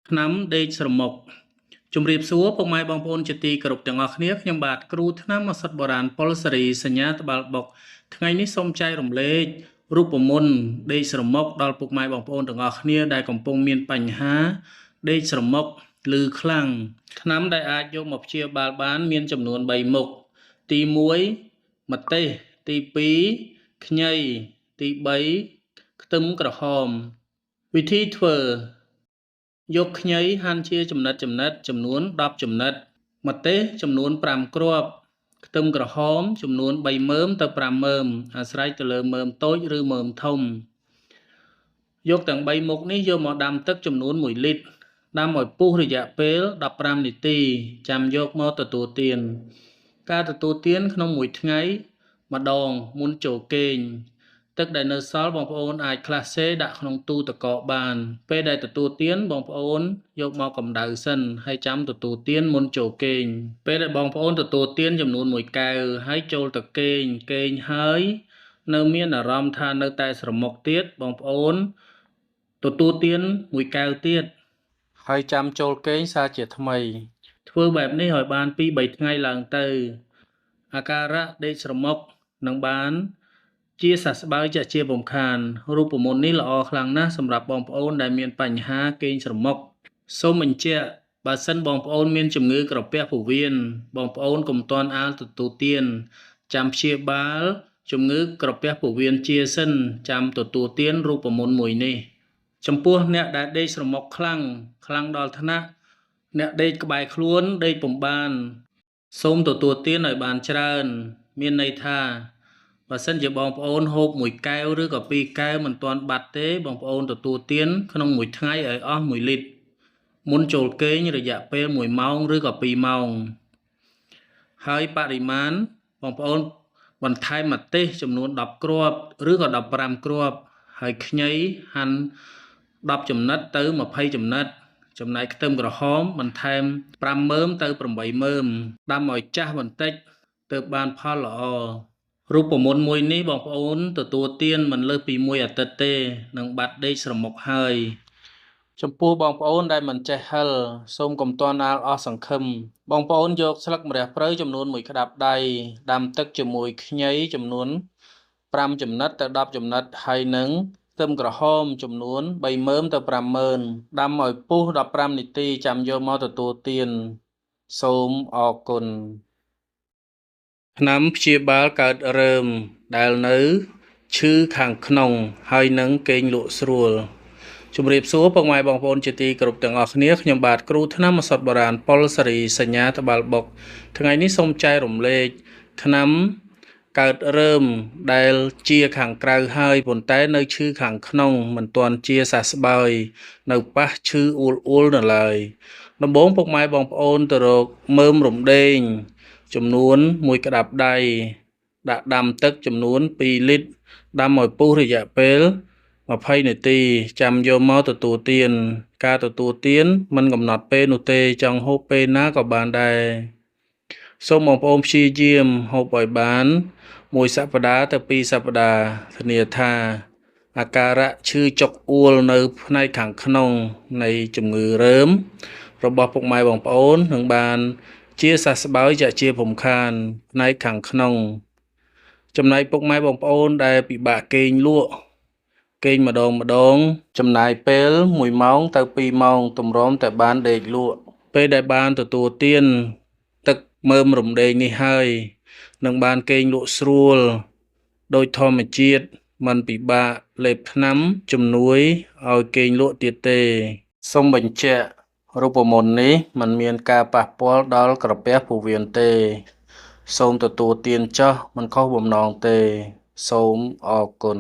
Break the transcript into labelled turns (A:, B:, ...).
A: ថ្នាំដេកស្រមុកជម្រាបសួរពុកម៉ែបងប្អូនជាទីគោរពទាំងអស់គ្នាខ្ញុំបាទគ្រូថ្នាំឱសថបុរាណប៉ុលសេរីសញ្ញាត្បាល់បុកថ្ងៃនេះសូមចែករំលែករូបមន្តដេកស្រមុកដល់ពុកម៉ែបងប្អូនទាំងអស់គ្នាដែលកំពុងមានបញ្ហាដេកស្រមុកឮខ្លាំងថ្នាំដែលអាចយកមកព្យាបាលបានមានចំនួន3មុខទី1ម្ទេសទី2ខ្ញីទី3ខ្ទឹមក្រហមវិធីធ្វើយកខ្ញីហាន់ជាចំណិតចំនួន10ចំណិតម្ទេសចំនួន5គ្រាប់ខ្ទឹមក្រហមចំនួន3មើមទៅ5មើមអាស្រ័យទៅលើមើមតូចឬមើមធំយកទាំង3មុខនេះយកមកដាំទឹកចំនួន1លីត្រដាំឲ្យពុះរយៈពេល15នាទីចាំយកមកទទួលទានការទទួលទានក្នុងមួយថ្ងៃម្ដងមុនចូលគេងទឹកដែលនៅសល់បងប្អូនអាចក្លាសេដាក់ក្នុងទូទឹកកកបានពេលដែលទទួលទានបងប្អូនយកមកកម្ដៅសិនហើយចាំទទួលទានមុនចូលគេងពេលដែលបងប្អូនទទួលទានចំនួន1កែវហើយចូលទៅគេងហើយនៅមានអារម្មណ៍ថានៅតែស្រមុកទៀតបងប្អូនទទួលទាន1កែវទៀតហើយចាំចូលគេងសាជាថ្មីធ្វើបែបនេះឲ្យបាន 2-3 ថ្ងៃឡើងទៅអាការៈដេកស្រមុកនឹងបានជាសះស្បើយជាជាបំខានរូបមន្តនេះល្អខ្លាំងណាស់សម្រាប់បងប្អូនដែលមានបញ្ហាគេងស្រមុកសូមបញ្ជាក់បើសិនបងប្អូនមានជំងឺក្រពះពោះវៀនបងប្អូនកុំទាន់អាលទទួលទានចាំព្យាបាលជំងឺក្រពះពោះវៀនជាសិនចាំទទួលទានរូបមន្តមួយនេះចំពោះអ្នកដែលដេកស្រមុកខ្លាំងដល់ថ្នាក់អ្នកដេកក្បែរខ្លួនដេកពុំបានសូមទទួលទានឲ្យបានច្រើនមានន័យថាបើសិនជាបងប្អូនហូប1កែវឬក៏2កែវមិនទាន់បាត់ទេបងប្អូនទទួលទានក្នុងមួយថ្ងៃឲ្យអស់1លីត្រមុនចូលគេងរយៈពេល1ម៉ោងឬក៏2ម៉ោងហើយបរិមាណបងប្អូនបន្ថែមម្ទេសចំនួន10គ្រាប់ឬក៏15គ្រាប់ហើយខ្ញីហាន់10ចំណិតទៅ20ចំណិតចំណែកខ្ទឹមក្រហមបន្ថែម5មើមទៅ8មើមដាំឲ្យចាស់បន្តិចទើបបានផលល្អរូបមន្តមួយនេះបងប្អូនទទួលទានមិនលើសពី1អាទិត្យទេនឹងបាត់ដេកស្រមុកហើយចំពោះបងប្អូនដែលមិនចេះហិលសូមកុំទាន់អាលអស់សង្ឃឹមបងប្អូនយកស្លឹកម្រះព្រៅចំនួន1ក្តាប់ដៃដាំទឹកជាមួយខ្ញីចំនួន5ចំណិតទៅ10ចំណិតហើយនឹងខ្ទឹមក្រហមចំនួន3មើមទៅ5មើមដាំឲ្យពុះ15នាទីចាំយកមកទទួលទានសូមអរគុណថ្នាំព្យាបាលកើតរើមដែលនៅឈឺខាងក្នុងហើយនឹងគេងលក់ស្រួលជម្រាបសួរពុកម៉ែបងប្អូនជាទីគោរពទាំងអស់គ្នាខ្ញុំបាទគ្រូថ្នាំឱសថបុរាណប៉ុលសេរីសញ្ញាត្បាល់បុកថ្ងៃនេះសូមចែករំលែកថ្នាំកើតរើមដែលជាខាងក្រៅហើយប៉ុន្តែនៅឈឺខាងក្នុងមិនទាន់ជាសះស្បើយនៅប៉ះឈឺអ៊ូលនៅឡើយដំបូងពុកម៉ែបងប្អូនទៅរកមើមរំដេងចំនួន1ក្តាប់ដៃដាក់ដាំទឹកចំនួន2លីត្រដាំឲ្យពុះរយៈពេល20នាទីចាំយកមកទទួលទានការទទួលទានមិនកំណត់ពេលនោះទេចង់ហូបពេលណាក៏បានដែរសូមបងប្អូនព្យាយាមហូបឲ្យបាន1សប្តាហ៍ទៅ2សប្តាហ៍ធានាថាអាការៈឈឺចុកអួលនៅផ្នែកខាងក្នុងនៃជំងឺរើមរបស់ពុកម៉ែបងប្អូននឹងបានជាសះស្បើយជាពំខានផ្នែកខាងក្នុងចំណែកពុកម៉ែបងប្អូនដែលពិបាកគេងលក់គេងម្ដងចំណាយពេល1ម៉ោងទៅ2ម៉ោងទម្រាំតែបានដេកលក់ពេលដែលបានទទួលទានទឹកមើមរំដេងនេះហើយនឹងបានគេងលក់ស្រួលដោយធម្មជាតិមិនពិបាកលេបថ្នាំជំនួយឲ្យគេងលក់ទៀតទេសូមបញ្ជាក់រូបមន្តនេះមិនមានការប៉ះពាល់ដល់ក្រពះពោះវៀនទេសូមទទួលទានចុះមិនខុសបំណងទេសូមអរគុណ